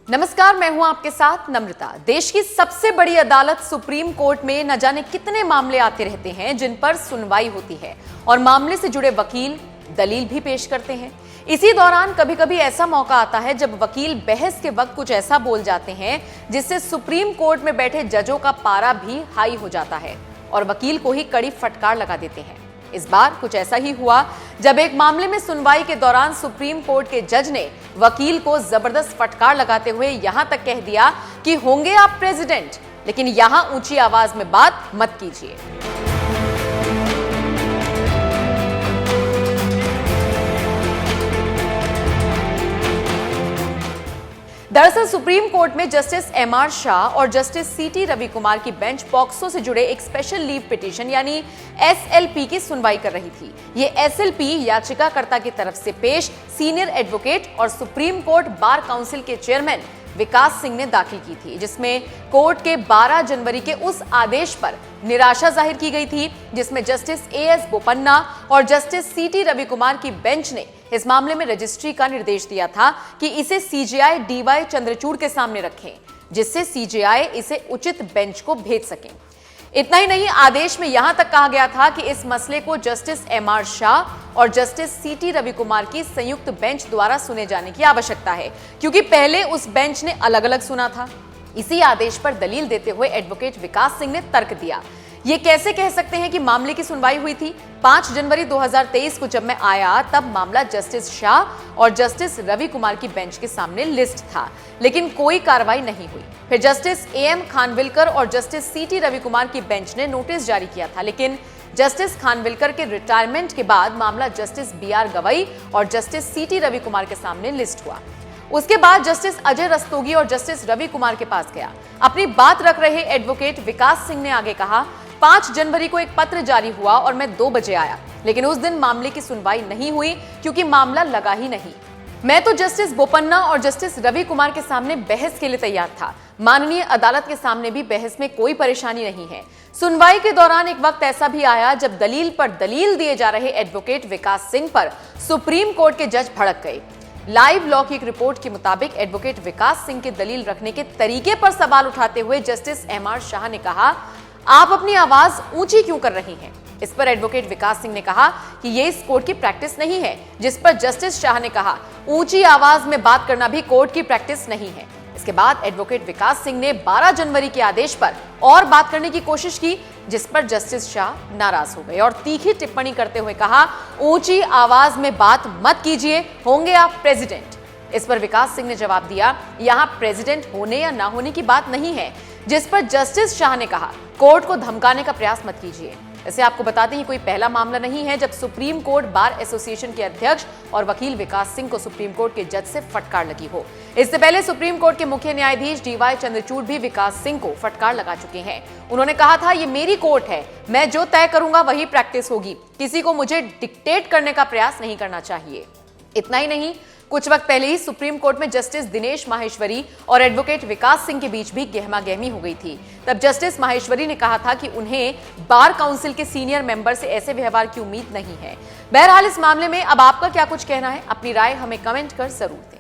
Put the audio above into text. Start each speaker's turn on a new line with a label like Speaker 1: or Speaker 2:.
Speaker 1: नमस्कार, मैं हूं आपके साथ नम्रता। देश की सबसे बड़ी अदालत सुप्रीम कोर्ट में न जाने कितने मामले आते रहते हैं जिन पर सुनवाई होती है और मामले से जुड़े वकील दलील भी पेश करते हैं। इसी दौरान कभी कभी ऐसा मौका आता है जब वकील बहस के वक्त कुछ ऐसा बोल जाते हैं जिससे सुप्रीम कोर्ट में बैठे जजों का पारा भी हाई हो जाता है और वकील को ही कड़ी फटकार लगा देते हैं। इस बार कुछ ऐसा ही हुआ जब एक मामले में सुनवाई के दौरान सुप्रीम कोर्ट के जज ने वकील को जबरदस्त फटकार लगाते हुए यहां तक कह दिया कि होंगे आप प्रेसिडेंट, लेकिन यहां ऊंची आवाज में बात मत कीजिए। दरअसल सुप्रीम कोर्ट में जस्टिस एमआर शाह और जस्टिस सीटी रवि कुमार की बेंच पॉक्सो से जुड़े एक स्पेशल लीव पिटीशन यानी एसएलपी की सुनवाई कर रही थी। ये एसएलपी याचिकाकर्ता की तरफ से पेश सीनियर एडवोकेट और सुप्रीम कोर्ट बार काउंसिल के चेयरमैन विकास सिंह ने दाखिल की थी, जिसमें कोर्ट के 12 जनवरी के उस आदेश पर निराशा जाहिर की गई थी जिसमें जस्टिस एएस बोपन्ना और जस्टिस सीटी रवि कुमार की बेंच ने इस मामले में रजिस्ट्री का निर्देश दिया था कि इसे सीजेआई डीवाई चंद्रचूड़ के सामने रखें, जिससे सीजेआई इसे उचित बेंच को भेज सकें। इतना ही नहीं, आदेश में यहां तक कहा गया था कि इस मसले को जस्टिस एमआर शाह और जस्टिस सीटी रवि कुमार की संयुक्त बेंच द्वारा सुने जाने की आवश्यकता है, क्योंकि पहले उस बेंच ने अलग अलग सुना था। इसी आदेश पर दलील देते हुए एडवोकेट विकास सिंह ने तर्क दिया। ये कैसे कह सकते हैं कि मामले की सुनवाई हुई थी? 5 जनवरी 2023 को जब मैं आया तब मामला जस्टिस शाह और जस्टिस रवि कुमार की बेंच के सामने लिस्ट था, लेकिन कोई कार्रवाई नहीं हुई। फिर जस्टिस एएम खानविलकर और जस्टिस सीटी रवि कुमार की बेंच ने नोटिस जारी किया था, लेकिन जस्टिस खानविलकर के रिटायरमेंट के बाद मामला जस्टिस बीआर गवई और जस्टिस सीटी रवि कुमार के सामने लिस्ट हुआ। उसके बाद जस्टिस अजय रस्तोगी और जस्टिस रवि कुमार के पास गया। अपनी बात रख रहे एडवोकेट विकास सिंह ने आगे कहा, 5 जनवरी को एक पत्र जारी हुआ और मैं 2 बजे आया, लेकिन उस दिन मामले की सुनवाई नहीं हुई क्योंकि मामला लगा ही नहीं। मैं तो जस्टिस बोपन्ना और जस्टिस रवि कुमार के सामने बहस के लिए तैयार था। माननीय अदालत के सामने भी बहस में कोई परेशानी नहीं है। सुनवाई के दौरान एक वक्त ऐसा भी आया जब दलील पर दलील दिए जा रहे एडवोकेट विकास सिंह पर सुप्रीम कोर्ट के जज भड़क गए। लाइव लॉ की एक रिपोर्ट के मुताबिक एडवोकेट विकास सिंह के दलील रखने के तरीके पर सवाल उठाते हुए जस्टिस एमआर शाह ने कहा, आप अपनी आवाज ऊंची क्यों कर रही हैं? इस पर एडवोकेट विकास सिंह ने कहा कि ये इस कोर्ट की प्रैक्टिस नहीं है, जिस पर जस्टिस शाह ने कहा, ऊंची आवाज में बात करना भी कोर्ट की प्रैक्टिस नहीं है। इसके बाद एडवोकेट विकास सिंह ने 12 जनवरी के आदेश पर और बात करने की कोशिश की, जिस पर जस्टिस शाह नाराज हो गए और तीखी टिप्पणी करते हुए कहा, ऊंची आवाज में बात मत कीजिए, होंगे आप प्रेसिडेंट। इस पर विकास सिंह ने जवाब दिया, यहां प्रेसिडेंट होने या ना होने की बात नहीं है, जिस पर जस्टिस शाह ने कहा, कोर्ट को धमकाने का प्रयास मत कीजिए। इसे आपको बताते हैं, कोई पहला मामला नहीं है जब सुप्रीम कोर्ट बार एसोसिएशन के अध्यक्ष और वकील विकास सिंह को सुप्रीम कोर्ट के जज से फटकार लगी हो। इससे पहले सुप्रीम कोर्ट के मुख्य न्यायाधीश डीवाई चंद्रचूड़ भी विकास सिंह को फटकार लगा चुके हैं। उन्होंने कहा था, ये मेरी कोर्ट है, मैं जो तय करूंगा वही प्रैक्टिस होगी, किसी को मुझे डिक्टेट करने का प्रयास नहीं करना चाहिए। इतना ही नहीं, कुछ वक्त पहले ही सुप्रीम कोर्ट में जस्टिस दिनेश माहेश्वरी और एडवोकेट विकास सिंह के बीच भी गहमागहमी हो गई थी। तब जस्टिस माहेश्वरी ने कहा था कि उन्हें बार काउंसिल के सीनियर मेंबर से ऐसे व्यवहार की उम्मीद नहीं है। बहरहाल इस मामले में अब आपका क्या कुछ कहना है? अपनी राय हमें कमेंट कर जरूर दें।